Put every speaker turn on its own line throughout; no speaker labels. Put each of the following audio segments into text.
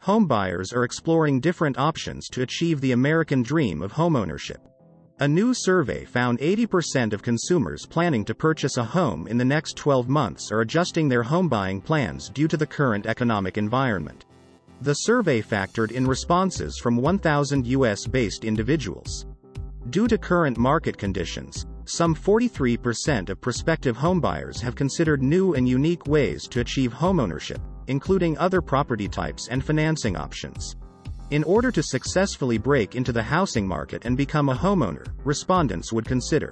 Homebuyers are exploring different options to achieve the American dream of homeownership. A new survey found 80% of consumers planning to purchase a home in the next 12 months are adjusting their homebuying plans due to the current economic environment. The survey factored in responses from 1,000 US-based individuals. Due to current market conditions, some 43% of prospective homebuyers have considered new and unique ways to achieve homeownership, including other property types and financing options. In order to successfully break into the housing market and become a homeowner, respondents would consider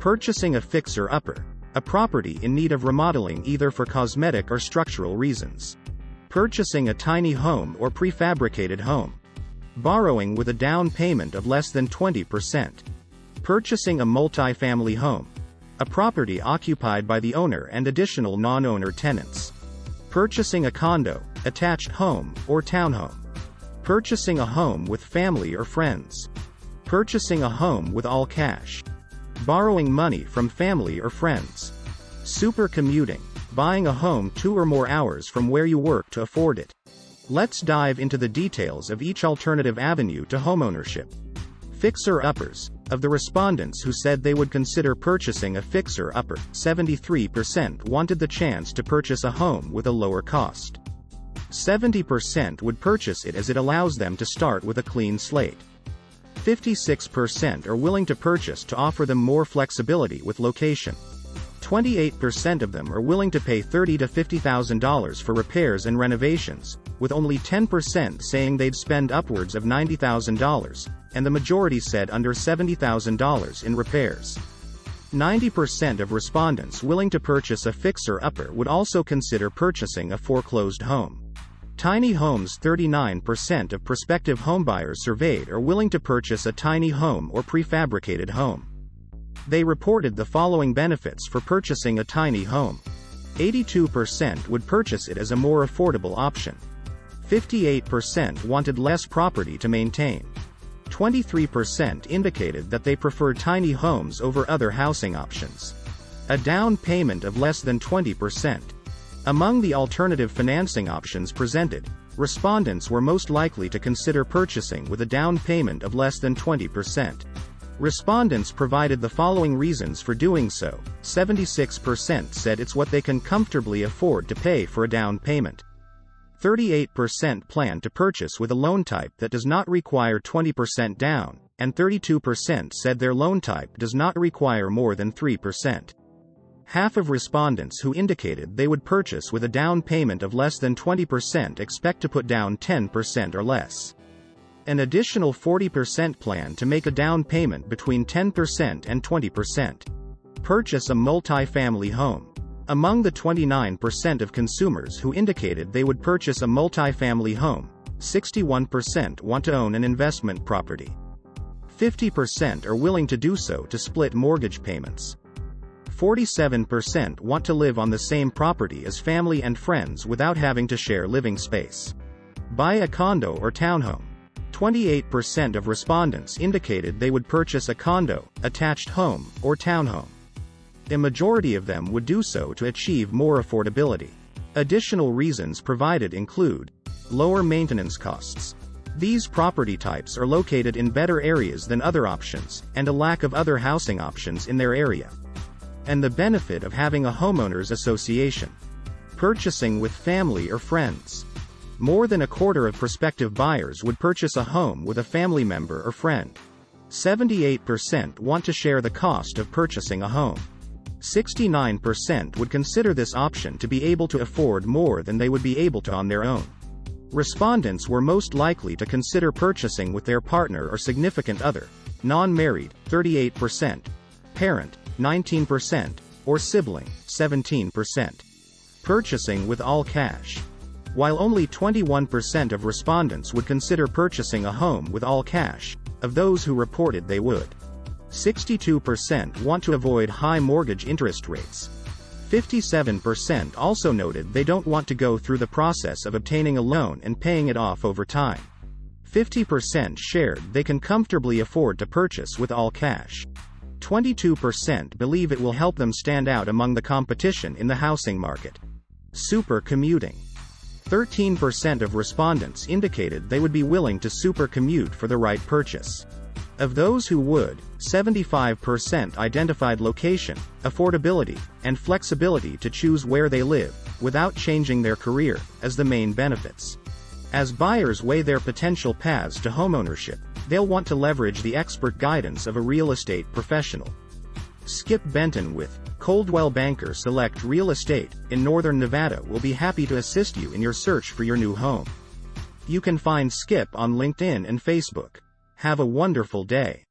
purchasing a fixer-upper, a property in need of remodeling either for cosmetic or structural reasons, purchasing a tiny home or prefabricated home, borrowing with a down payment of less than 20%, purchasing a multi-family home, a property occupied by the owner and additional non-owner tenants, purchasing a condo, attached home, or townhome, purchasing a home with family or friends, purchasing a home with all cash, borrowing money from family or friends, super commuting, buying a home 2 or more hours from where you work to afford it. Let's dive into the details of each alternative avenue to homeownership. Fixer-uppers. Of the respondents who said they would consider purchasing a fixer-upper, 73% wanted the chance to purchase a home with a lower cost. 70% would purchase it as it allows them to start with a clean slate. 56% are willing to purchase to offer them more flexibility with location. 28% of them are willing to pay $30,000 to $50,000 for repairs and renovations, with only 10% saying they'd spend upwards of $90,000, and the majority said under $70,000 in repairs. 90% of respondents willing to purchase a fixer-upper would also consider purchasing a foreclosed home. Tiny homes. 39% of prospective homebuyers surveyed are willing to purchase a tiny home or prefabricated home. They reported the following benefits for purchasing a tiny home. 82% would purchase it as a more affordable option. 58% wanted less property to maintain. 23% indicated that they preferred tiny homes over other housing options. A down payment of less than 20%. Among the alternative financing options presented, respondents were most likely to consider purchasing with a down payment of less than 20%. Respondents provided the following reasons for doing so. 76% said it's what they can comfortably afford to pay for a down payment. 38% plan to purchase with a loan type that does not require 20% down, and 32% said their loan type does not require more than 3%. Half of respondents who indicated they would purchase with a down payment of less than 20% expect to put down 10% or less. An additional 40% plan to make a down payment between 10% and 20%. Purchase a multi-family home. Among the 29% of consumers who indicated they would purchase a multi-family home, 61% want to own an investment property. 50% are willing to do so to split mortgage payments. 47% want to live on the same property as family and friends without having to share living space. Buy a condo or townhome. 28% of respondents indicated they would purchase a condo, attached home, or townhome. A majority of them would do so to achieve more affordability. Additional reasons provided include lower maintenance costs. These property types are located in better areas than other options, and a lack of other housing options in their area. And the benefit of having a homeowners association. Purchasing with family or friends. More than a quarter of prospective buyers would purchase a home with a family member or friend. 78% want to share the cost of purchasing a home. 69% would consider this option to be able to afford more than they would be able to on their own. Respondents were most likely to consider purchasing with their partner or significant other, non-married, 38%, parent, 19%, or sibling, 17%. Purchasing with all cash. While only 21% of respondents would consider purchasing a home with all cash, of those who reported they would, 62% want to avoid high mortgage interest rates. 57% also noted they don't want to go through the process of obtaining a loan and paying it off over time. 50% shared they can comfortably afford to purchase with all cash. 22% believe it will help them stand out among the competition in the housing market. Super commuting. 13% of respondents indicated they would be willing to supercommute for the right purchase. Of those who would, 75% identified location, affordability, and flexibility to choose where they live, without changing their career, as the main benefits. As buyers weigh their potential paths to homeownership, they'll want to leverage the expert guidance of a real estate professional. Skip Benton with Coldwell Banker Select Real Estate in Northern Nevada will be happy to assist you in your search for your new home. You can find Skip on LinkedIn and Facebook. Have a wonderful day.